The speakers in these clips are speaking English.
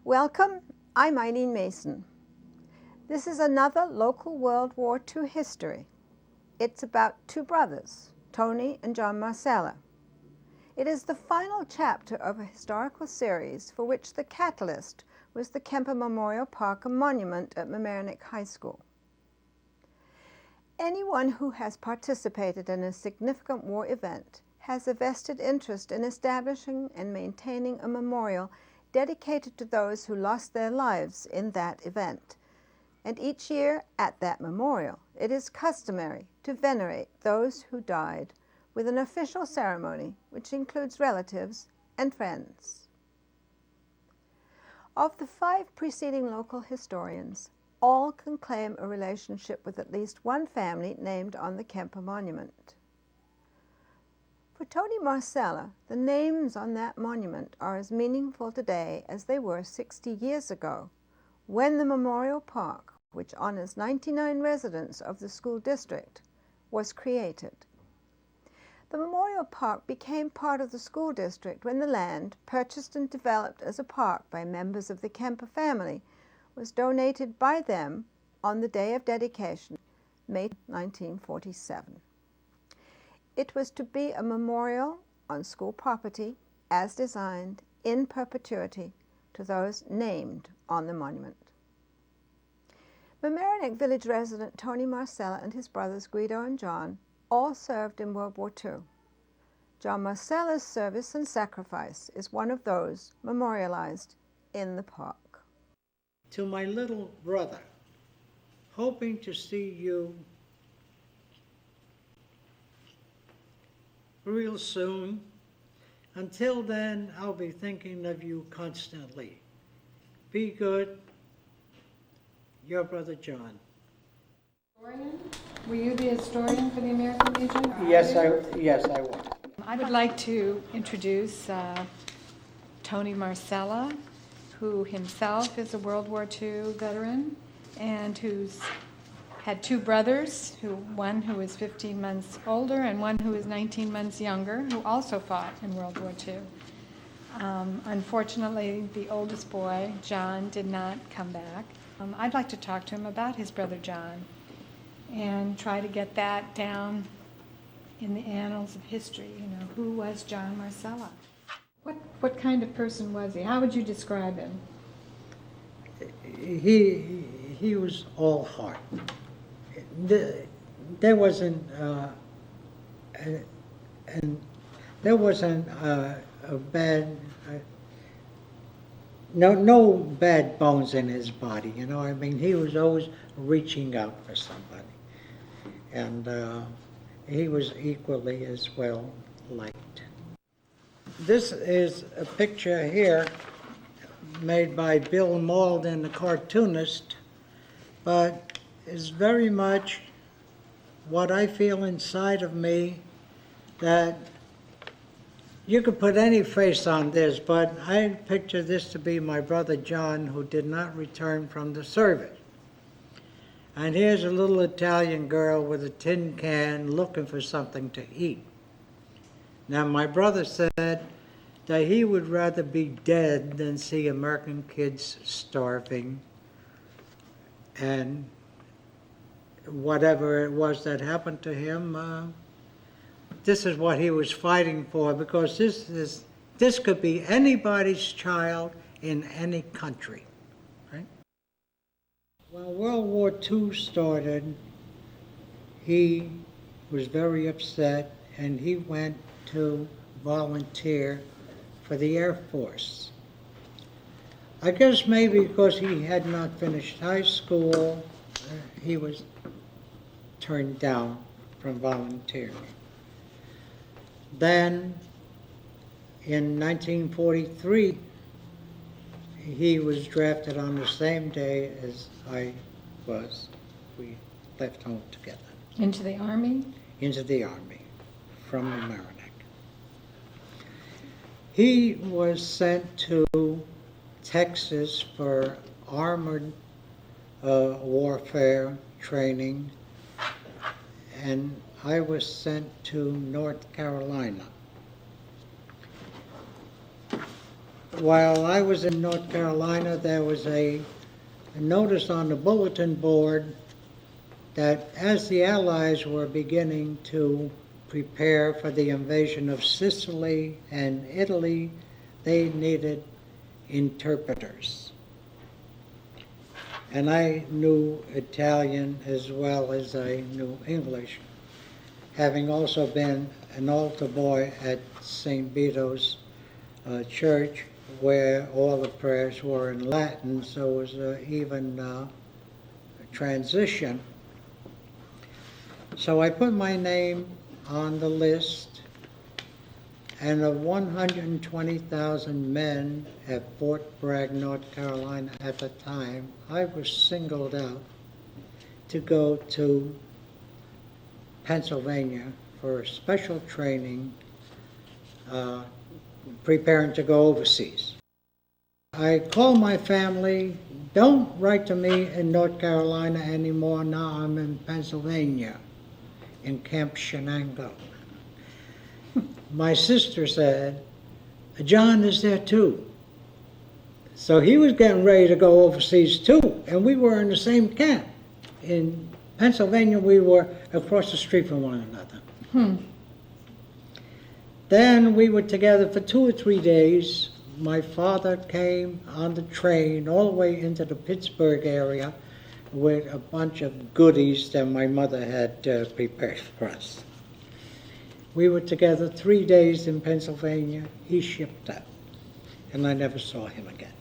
Welcome, I'm Eileen Mason. This is another local World War II history. It's about two brothers, Tony and John Marsella. It is the final chapter of a historical series for which the catalyst was the Kemper Memorial Park and Monument at Mamaroneck High School. Anyone who has participated in a significant war event has a vested interest in establishing and maintaining a memorial dedicated to those who lost their lives in that event. And each year at that memorial, it is customary to venerate those who died with an official ceremony which includes relatives and friends. Of the 5 preceding local historians, all can claim a relationship with at least one family named on the Kemper Monument. For Tony Marsella, the names on that monument are as meaningful today as they were 60 years ago, when the Memorial Park, which honors 99 residents of the school district, was created. The Memorial Park became part of the school district when the land, purchased and developed as a park by members of the Kemper family, was donated by them on the day of dedication, May 1947. It was to be a memorial on school property, as designed, in perpetuity, to those named on the monument. Mamaroneck village resident Tony Marsella and his brothers Guido and John all served in World War II. John Marsella's service and sacrifice is one of those memorialized in the park. To my little brother, hoping to see you real soon. Until then, I'll be thinking of you constantly. Be good. Your brother John. Historian? Will you be a historian for the American Legion? Yes, I will. I would like to introduce Tony Marsella, who himself is a World War II veteran and who's had 2 brothers, one who is 15 months older and one who is 19 months younger, who also fought in World War II. Unfortunately, the oldest boy, John, did not come back. I'd like to talk to him about his brother John and try to get that down in the annals of history. Who was John Marsella? What kind of person was he? How would you describe him? He was all heart. There wasn't a bad, no bad bones in his body. He was always reaching out for somebody, and he was equally as well liked. This is a picture here made by Bill Malden, the cartoonist, but is very much what I feel inside of me, that you could put any face on this, but I picture this to be my brother John, who did not return from the service. And here's a little Italian girl with a tin can looking for something to eat. Now, my brother said that he would rather be dead than see American kids starving, and whatever it was that happened to him, this is what he was fighting for, because this could be anybody's child in any country, right? When World War II started, he was very upset, and he went to volunteer for the Air Force. I guess maybe because he had not finished high school, he was turned down from volunteering. Then, in 1943, he was drafted on the same day as I was. We left home together. Into the Army? Into the Army, from Mamaroneck. He was sent to Texas for armored warfare training, and I was sent to North Carolina. while I was in North Carolina, there was a notice on the bulletin board that as the Allies were beginning to prepare for the invasion of Sicily and Italy, they needed interpreters. And I knew Italian as well as I knew English, having also been an altar boy at St. Vito's church, where all the prayers were in Latin, so it was even a transition. So I put my name on the list, and of 120,000 men at Fort Bragg, North Carolina at the time, I was singled out to go to Pennsylvania for special training, preparing to go overseas. I called my family, don't write to me in North Carolina anymore, now I'm in Pennsylvania, in Camp Shenango. My sister said, John is there too. So he was getting ready to go overseas too, and we were in the same camp. In Pennsylvania, we were across the street from one another. Then we were together for 2 or 3 days. My father came on the train all the way into the Pittsburgh area with a bunch of goodies that my mother had prepared for us. We were together 3 days in Pennsylvania. He shipped out, and I never saw him again.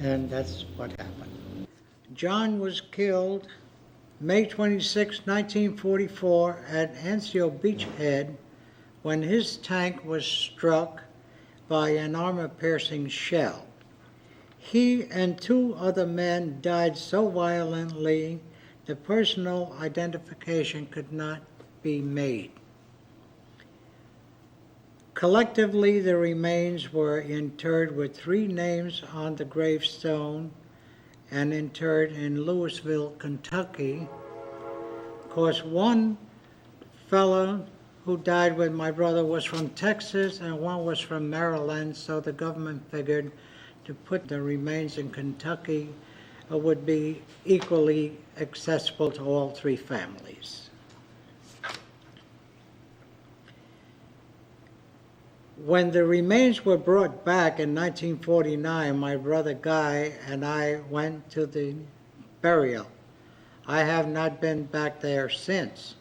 And that's what happened. John was killed May 26, 1944 at Anzio Beachhead when his tank was struck by an armor-piercing shell. He and 2 other men died so violently the personal identification could not be made. Collectively, the remains were interred with 3 names on the gravestone and interred in Louisville, Kentucky. Of course, one fellow who died with my brother was from Texas and one was from Maryland, so the government figured to put the remains in Kentucky would be equally accessible to all 3 families. When the remains were brought back in 1949, my brother Guy and I went to the burial. I have not been back there since.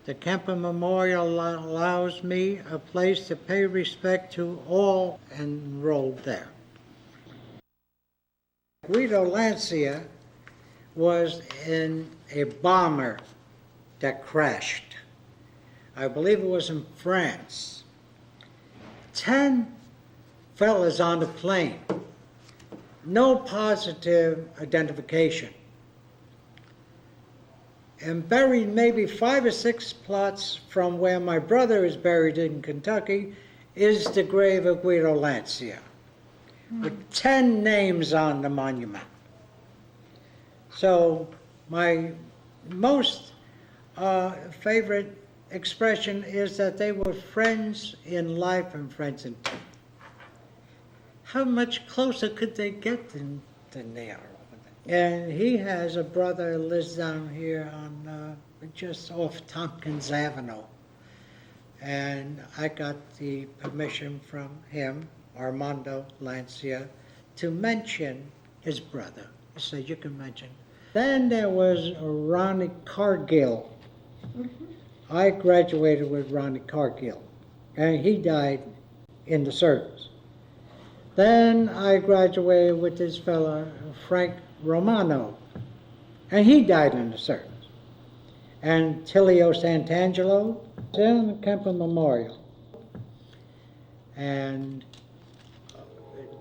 The Kemper Memorial allows me a place to pay respect to all enrolled there. Guido Lancia was in a bomber that crashed. I believe it was in France. 10 fellas on the plane, no positive identification. And buried maybe 5 or 6 plots from where my brother is buried in Kentucky is the grave of Guido Lancia, with 10 names on the monument. So my most favorite expression is that they were friends in life and friends in death. How much closer could they get than they are over there? And he has a brother who lives down here on just off Tompkins Avenue. And I got the permission from him, Armando Lancia, to mention his brother. He said, you can mention. Then there was Ronnie Cargill. I graduated with Ronnie Cargill, and he died in the service. Then I graduated with this fellow, Frank Romano, and he died in the service. And Tilio Santangelo, in the Kemper Memorial. And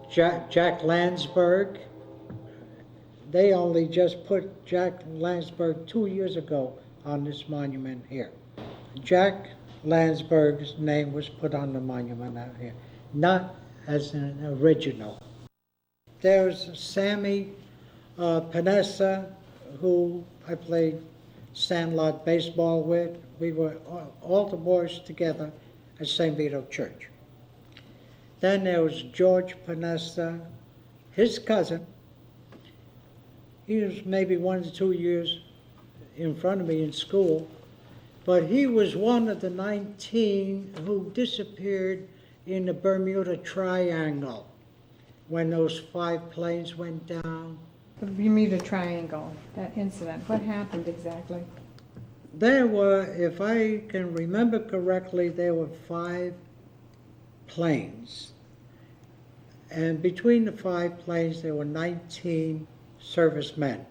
Jack Landsberg, they only just put Jack Landsberg 2 years ago on this monument here. Jack Landsberg's name was put on the monument out here, not as an original. There's Sammy Panessa, who I played sandlot baseball with. We were altar boys together at St. Vito Church. Then there was George Panessa, his cousin. He was maybe 1 to 2 years in front of me in school, but he was one of the 19 who disappeared in the Bermuda Triangle when those 5 planes went down. The Bermuda Triangle, that incident, what happened exactly? There were, if I can remember correctly, there were 5 planes. And between the 5 planes, there were 19 servicemen.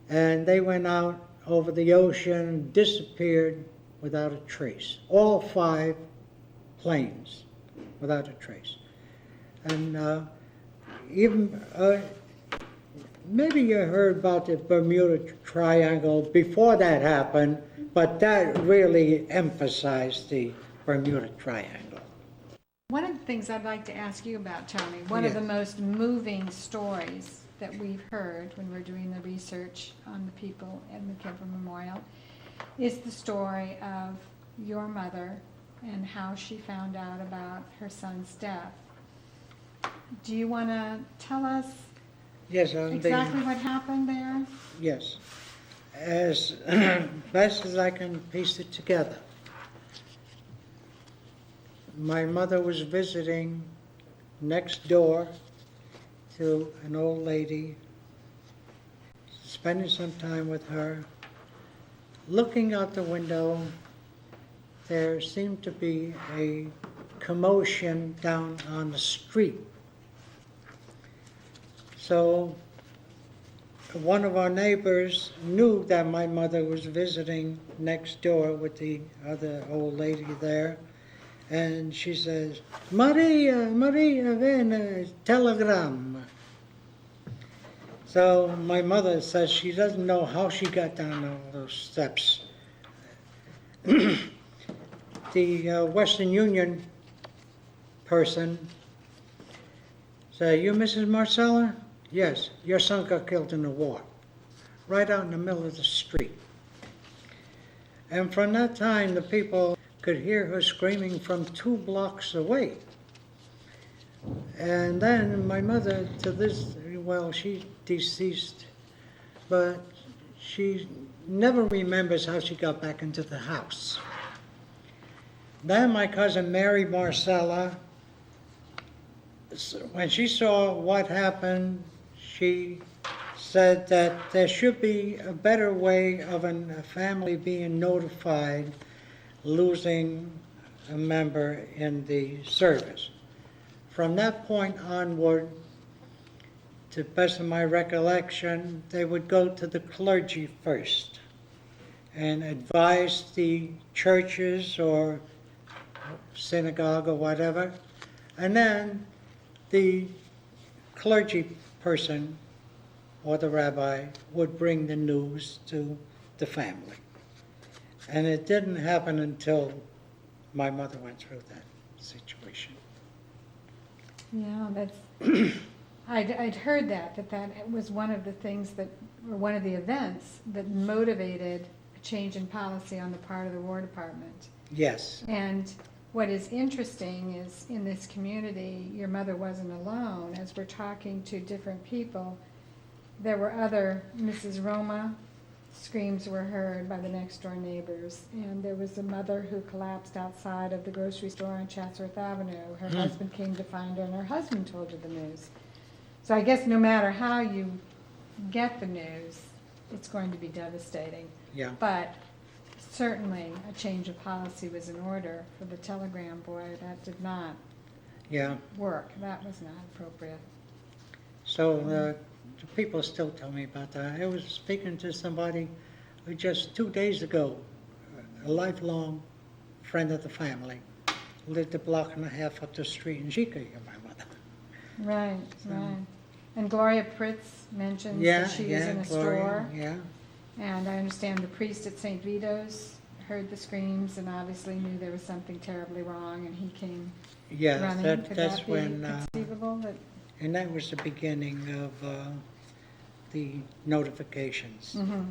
And they went out over the ocean, disappeared without a trace. All 5 planes without a trace. And even, maybe you heard about the Bermuda Triangle before that happened, but that really emphasized the Bermuda Triangle. One of the things I'd like to ask you about, Tony, one of the most moving stories that we've heard when we're doing the research on the people in the Kemper Memorial is the story of your mother and how she found out about her son's death. Do you want to tell us exactly what happened there? Yes. As best as I can piece it together. My mother was visiting next door to an old lady, spending some time with her. Looking out the window, there seemed to be a commotion down on the street. So one of our neighbors knew that my mother was visiting next door with the other old lady there. And she says, Maria, ven, telegram. So my mother says she doesn't know how she got down all those steps. The Western Union person said, you Mrs. Marsella? Yes, your son got killed in the war. Right out in the middle of the street. And from that time, the people could hear her screaming from 2 blocks away. And then my mother, to this, well, she's deceased, but she never remembers how she got back into the house. Then my cousin Mary Marsella, when she saw what happened, she said that there should be a better way of a family being notified losing a member in the service. From that point onward, to the best of my recollection, they would go to the clergy first and advise the churches or synagogue or whatever, and then the clergy person or the rabbi would bring the news to the family. And it didn't happen until my mother went through that situation. Yeah, that's, I'd heard that was one of the things that, or one of the events that motivated a change in policy on the part of the War Department. Yes. And what is interesting is in this community, your mother wasn't alone. As we're talking to different people, there were other, Mrs. Roma, screams were heard by the next door neighbors, and there was a mother who collapsed outside of the grocery store on Chatsworth Avenue. Her husband came to find her, and her husband told her the news. So I guess no matter how you get the news, it's going to be devastating. Yeah. But certainly a change of policy was in order for the telegram boy. That did not work. That was not appropriate. So the people still tell me about that. I was speaking to somebody who just 2 days ago, a lifelong friend of the family, lived a block and a half up the street, and she could hear my mother. Right, right. And Gloria Pritz mentions that she was in a store. Yeah. And I understand the priest at St. Vito's heard the screams and obviously knew there was something terribly wrong, and he came running. Could that's that be when, conceivable? and that was the beginning of the notifications. Mm-hmm.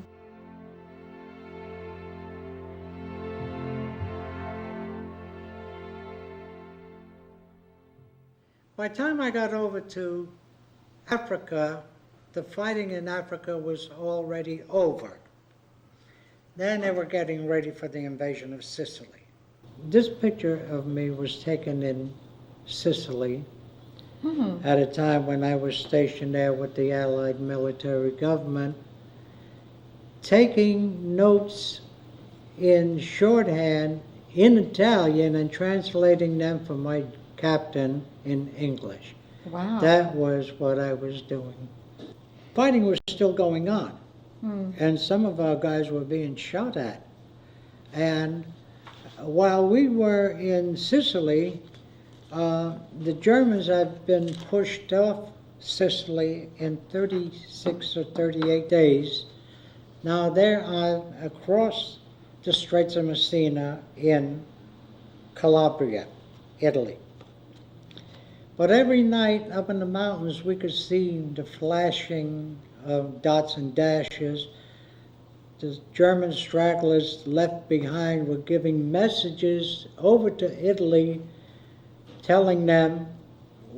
By the time I got over to Africa, the fighting in Africa was already over. Then they were getting ready for the invasion of Sicily. This picture of me was taken in Sicily at a time when I was stationed there with the Allied military government, taking notes in shorthand in Italian and translating them for my captain in English. Wow. That was what I was doing. Fighting was still going on, and some of our guys were being shot at. And while we were in Sicily, the Germans had been pushed off Sicily in 36 or 38 days. Now they're across the Straits of Messina in Calabria, Italy. But every night up in the mountains we could see the flashing of dots and dashes. The German stragglers left behind were giving messages over to Italy, telling them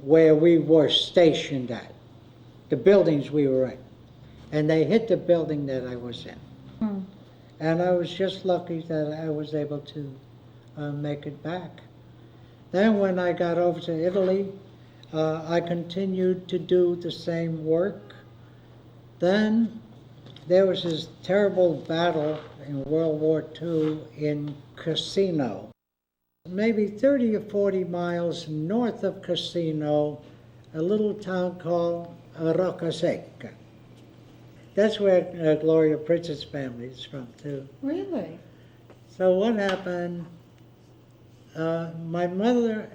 where we were stationed at, the buildings we were in. And they hit the building that I was in. And I was just lucky that I was able to make it back. Then when I got over to Italy, I continued to do the same work. Then there was this terrible battle in World War II in Cassino. Maybe 30 or 40 miles north of Cassino, a little town called Roccaseca. That's where Gloria Pritchett's family is from, too. Really? So what happened, my mother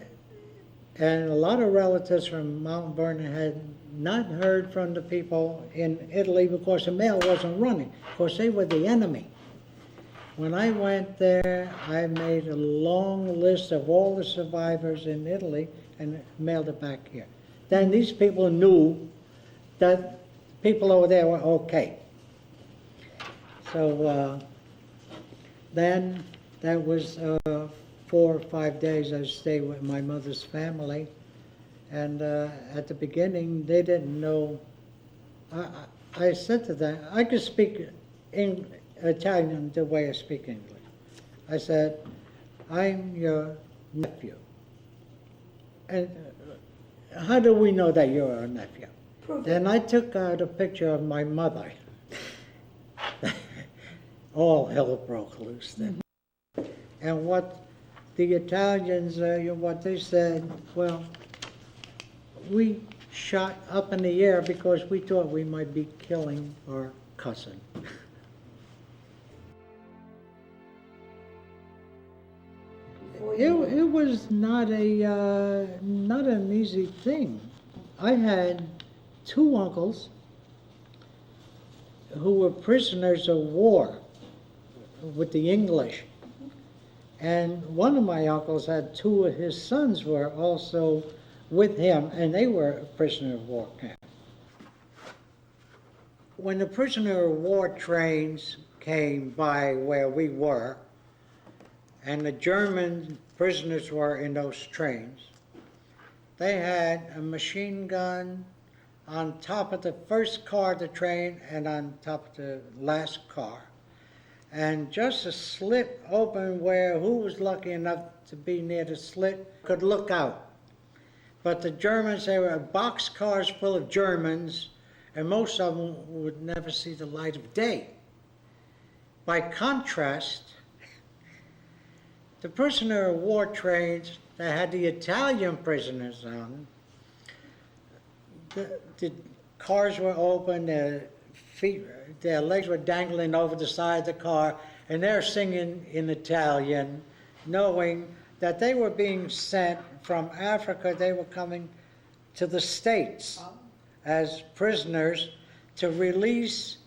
and a lot of relatives from Mount Vernon had not heard from the people in Italy because the mail wasn't running. Of course, they were the enemy. When I went there, I made a long list of all the survivors in Italy and mailed it back here. Then these people knew that people over there were okay. So then that was 4 or 5 days I stayed with my mother's family. And at the beginning, they didn't know. I said to them, I could speak Italian the way I speak English. I said, I'm your nephew. And how do we know that you're our nephew? Then I took out a picture of my mother. All hell broke loose then. And what the Italians, what they said, well, we shot up in the air because we thought we might be killing our cousin. It was not an easy thing. I had 2 uncles who were prisoners of war with the English. And one of my uncles had 2 of his sons were also with him, and they were a prisoner of war camp. When the prisoner of war trains came by where we were, and the German prisoners were in those trains, they had a machine gun on top of the first car of the train and on top of the last car. And just a slit open where who was lucky enough to be near the slit could look out. But the Germans, they were boxcars full of Germans, and most of them would never see the light of day. By contrast, the prisoner of war trains that had the Italian prisoners on, the cars were open, their legs were dangling over the side of the car, and they're singing in Italian, knowing that they were being sent from Africa. They were coming to the States as prisoners to release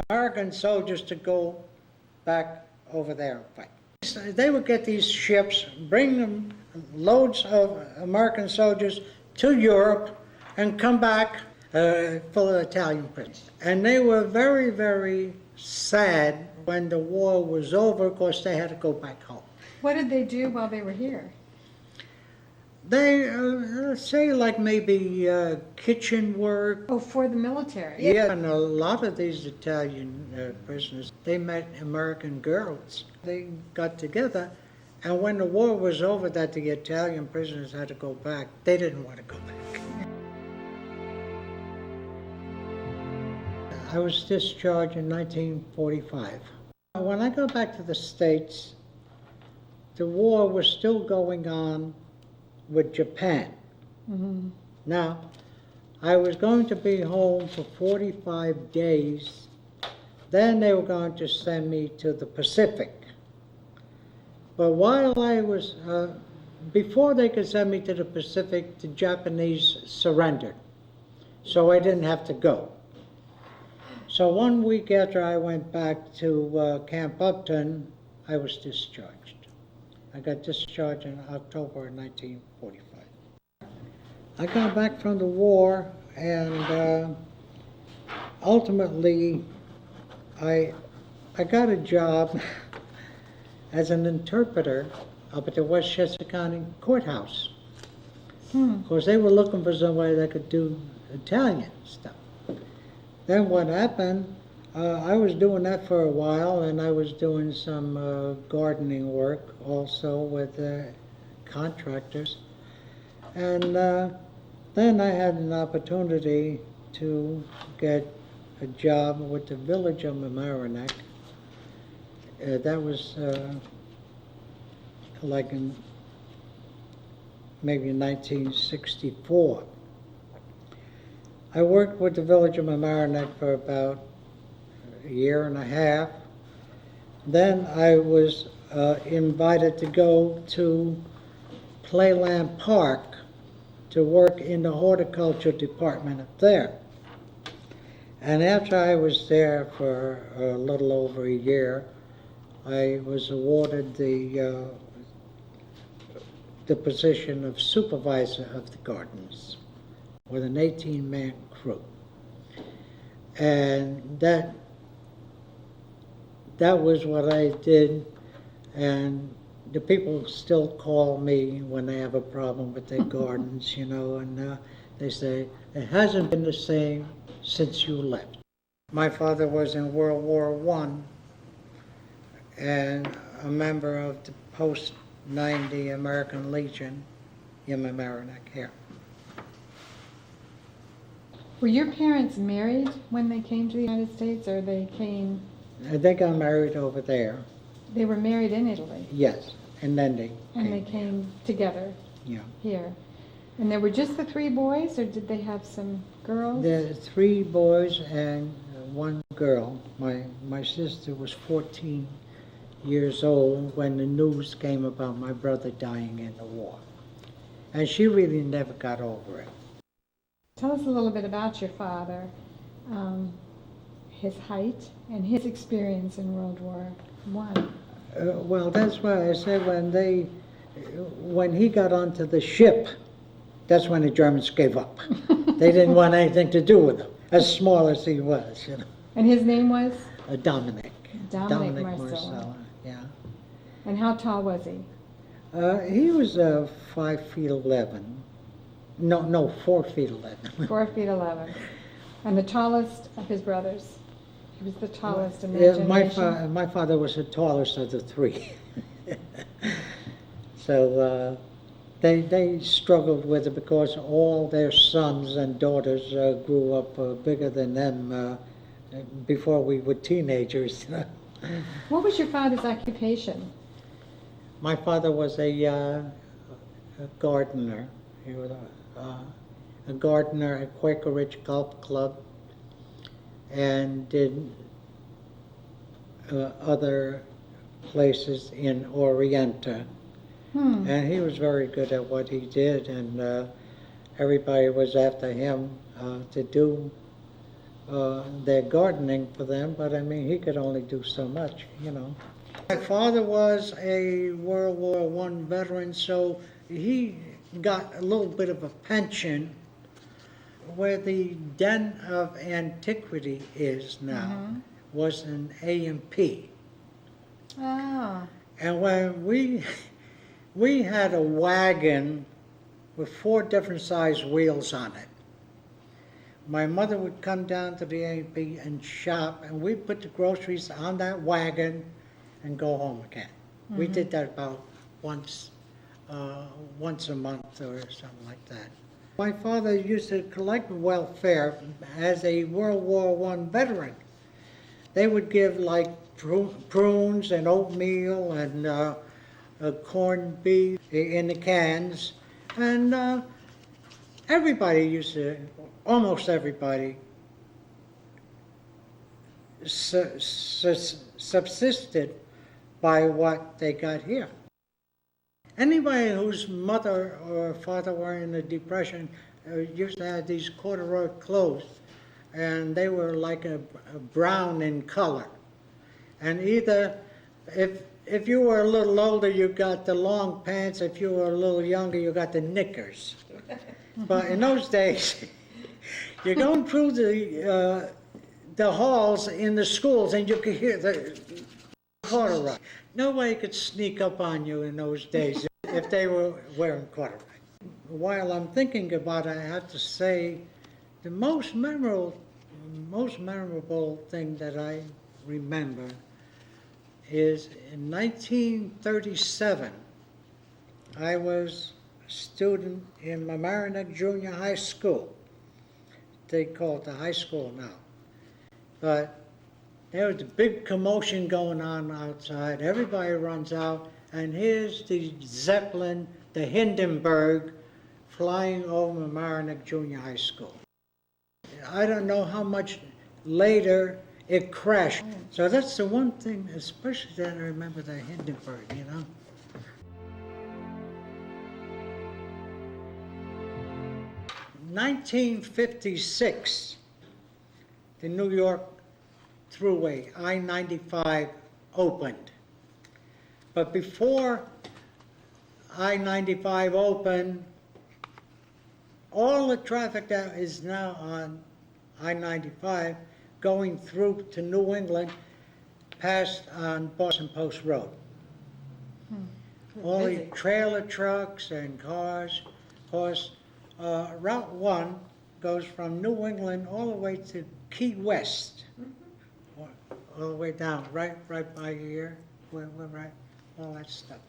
American soldiers to go back over there and fight. So they would get these ships, bring them loads of American soldiers to Europe, and come back full of Italian prisoners. And they were very, very sad when the war was over, because they had to go back home. What did they do while they were here? They say like maybe kitchen work. Oh, for the military? Yeah, and a lot of these Italian prisoners, they met American girls. They got together, and when the war was over that the Italian prisoners had to go back, they didn't want to go back. I was discharged in 1945. When I got back to the States, the war was still going on with Japan. Mm-hmm. Now, I was going to be home for 45 days. Then they were going to send me to the Pacific. But while I was, before they could send me to the Pacific, the Japanese surrendered. So I didn't have to go. So 1 week after I went back to Camp Upton, I was discharged. I got discharged in October of 1945. I got back from the war, and ultimately I got a job as an interpreter up at the Westchester County Courthouse. Because they were looking for somebody that could do Italian stuff. Then what happened, I was doing that for a while, and I was doing some gardening work also with contractors. And then I had an opportunity to get a job with the village of Mamaroneck. That was like in maybe 1964. I worked with the village of Mamaroneck for about a year and a half. Then I was invited to go to Playland Park to work in the horticulture department up there. And after I was there for a little over a year, I was awarded the position of supervisor of the gardens with an 18-man crew. And that was what I did, and the people still call me when they have a problem with their gardens, you know, and they say, it hasn't been the same since you left. My father was in World War I and a member of the post-90 American Legion in Mamaroneck here. Were your parents married when they came to the United States, or they came? They got married over there. They were married in Italy? Yes, and then they came together yeah. here. And there were just the 3 boys, or did they have some girls? There are 3 boys and 1 girl. My sister was 14 years old when the news came about my brother dying in the war. And she really never got over it. Tell us a little bit about your father, his height, and his experience in World War I. Well, that's why I said when he got onto the ship, that's when the Germans gave up. They didn't want anything to do with him, as small as he was, you know. And his name was? Dominic. Dominic Marsella. Yeah. And how tall was he? He was 5'11". No, 4 feet 11. 4 feet 11. And the tallest of his brothers? He was the tallest in that Yeah, generation? my father was the tallest of the 3. So they struggled with it because all their sons and daughters grew up bigger than them before we were teenagers. What was your father's occupation? My father was a gardener. He was a gardener at Quaker Ridge Golf Club, and did other places in Orienta. And he was very good at what he did, and everybody was after him to do their gardening for them, but I mean, he could only do so much, you know. My father was a World War I veteran, so he got a little bit of a pension where the Den of Antiquity is now, was an A&P. Oh. And when we had a wagon with 4 different size wheels on it. My mother would come down to the A&P and shop, and we'd put the groceries on that wagon and go home again. We did that about once a month or something like that. My father used to collect welfare as a World War I veteran. They would give like prunes and oatmeal and corned beef in the cans, and everybody used to, almost everybody, subsisted by what they got here. Anybody whose mother or father were in a depression used to have these corduroy clothes, and they were like a brown in color. And either, if you were a little older, you got the long pants. If you were a little younger, you got the knickers. But in those days, you're going through the halls in the schools, and you could hear the corduroy. Nobody could sneak up on you in those days if they were wearing corduroy. While I'm thinking about it, I have to say the most memorable thing that I remember is in 1937. I was a student in Mamaroneck Junior High School. They call it the high school now. But there was a big commotion going on outside. Everybody runs out, and here's the Zeppelin, the Hindenburg, flying over Mamaroneck Junior High School. I don't know how much later it crashed. So that's the one thing, especially that I remember, the Hindenburg, you know. In 1956, the New York Thruway, I-95, opened. But before I-95 opened, all the traffic that is now on I-95 going through to New England passed on Boston Post Road. All the trailer trucks and cars. Of course, Route 1 goes from New England all the way to Key West, all the way down, right by here, right, all that stuff.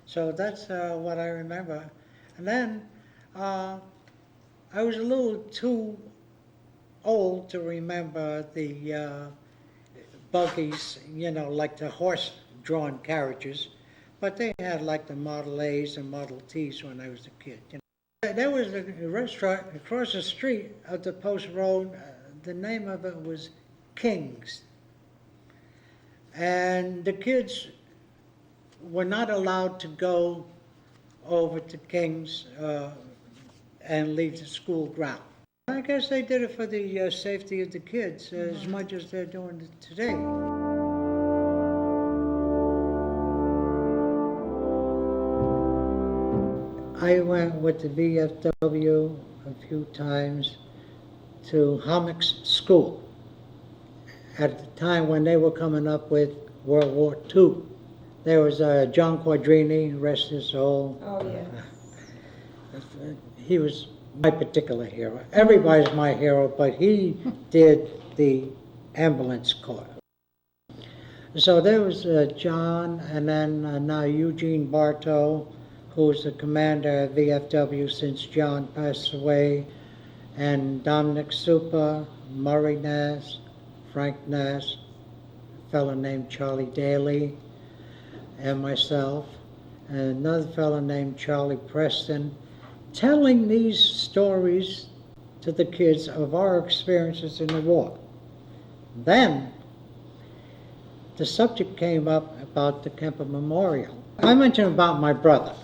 So that's what I remember. And then I was a little too old to remember the buggies, you know, like the horse-drawn carriages, but they had like the Model A's and Model T's when I was a kid. You know. There was a restaurant across the street of the Post Road. The name of it was King's. And the kids were not allowed to go over to King's and leave the school ground. I guess they did it for the safety of the kids as much as they're doing it today. I went with the VFW a few times to Hommock's school at the time when they were coming up with World War II. There was John Quadrini, rest his soul. Oh, yeah. He was my particular hero. Everybody's my hero, but he did the ambulance corps. So there was John, and then now Eugene Bartow, who's the commander of VFW since John passed away, and Dominic Supa, Murray Nass, Frank Nass, a fellow named Charlie Daly, and myself, and another fellow named Charlie Preston, telling these stories to the kids of our experiences in the war. Then the subject came up about the Kemper Memorial. I mentioned about my brother.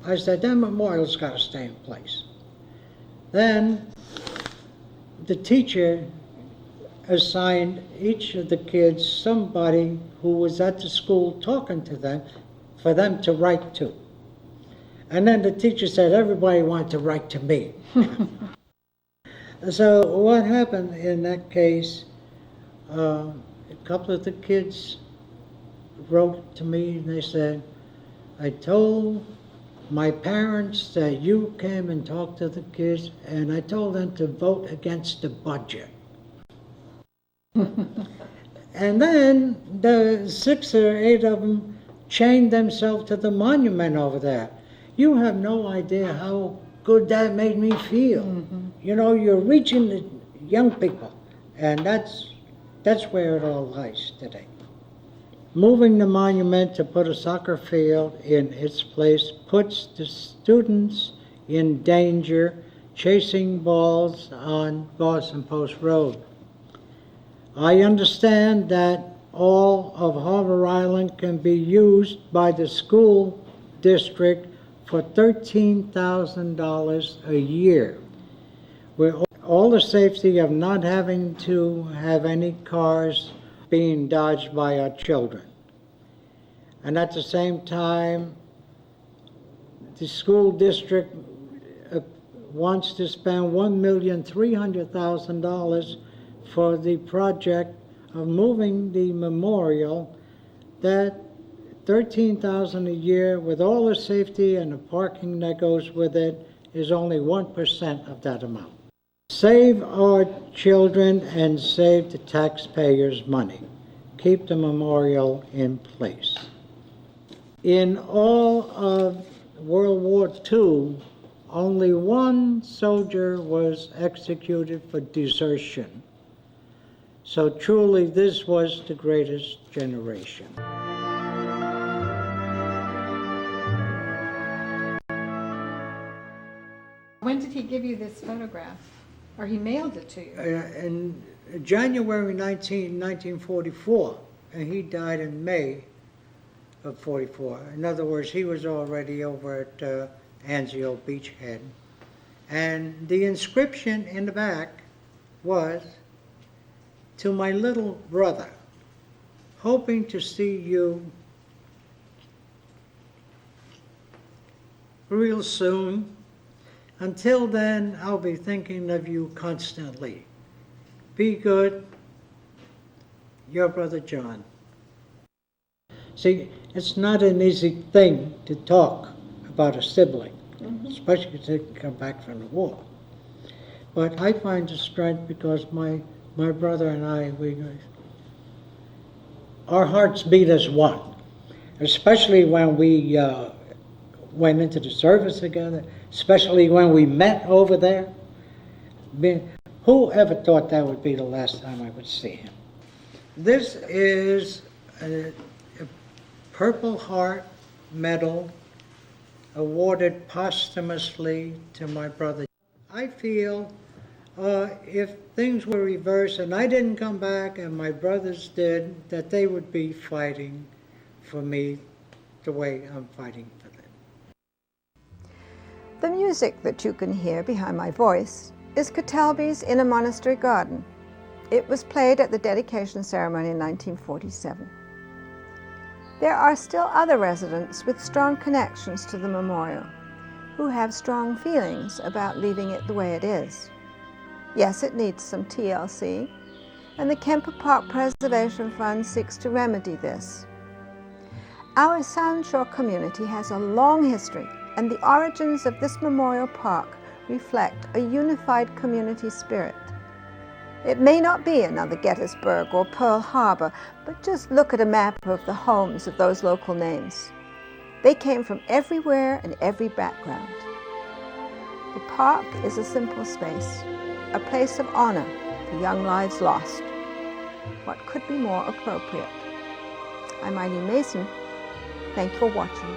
I said, that memorial's got to stay in place. Then the teacher assigned each of the kids somebody who was at the school talking to them for them to write to. And then the teacher said everybody wanted to write to me. So what happened in that case, a couple of the kids wrote to me and they said, I told My parents said, you came and talked to the kids, and I told them to vote against the budget. And then the 6 or 8 of them chained themselves to the monument over there. You have no idea how good that made me feel. You know, you're reaching the young people, and that's where it all lies today. Moving the monument to put a soccer field in its place puts the students in danger chasing balls on Boston Post Road. I understand that all of Harbor Island can be used by the school district for $13,000 a year, with all the safety of not having to have any cars being dodged by our children. And at the same time, the school district wants to spend $1,300,000 for the project of moving the memorial. That $13,000 a year, with all the safety and the parking that goes with it, is only 1% of that amount. Save our children and save the taxpayers' money. Keep the memorial in place. In all of World War II, only one soldier was executed for desertion. So truly, this was the greatest generation. When did he give you this photograph? Or he mailed it to you? In January 1944, and he died in May of 44. In other words, he was already over at Anzio Beachhead. And the inscription in the back was, "To my little brother, hoping to see you real soon. Until then, I'll be thinking of you constantly. Be good, your brother John." See, it's not an easy thing to talk about a sibling, especially if they come back from the war. But I find the strength because my brother and I, our hearts beat as one, especially when we went into the service together, especially when we met over there. Who ever thought that would be the last time I would see him? This is a Purple Heart medal awarded posthumously to my brother. I feel if things were reversed and I didn't come back and my brothers did, that they would be fighting for me the way I'm fighting for them. The music that you can hear behind my voice is Catalby's In a Monastery Garden. It was played at the dedication ceremony in 1947. There are still other residents with strong connections to the memorial who have strong feelings about leaving it the way it is. Yes, it needs some TLC, and the Kemper Park Preservation Fund seeks to remedy this. Our South Shore community has a long history, and the origins of this memorial park reflect a unified community spirit. It may not be another Gettysburg or Pearl Harbor, but just look at a map of the homes of those local names. They came from everywhere and every background. The park is a simple space, a place of honor for young lives lost. What could be more appropriate? I'm Eileen Mason. Thank you for watching.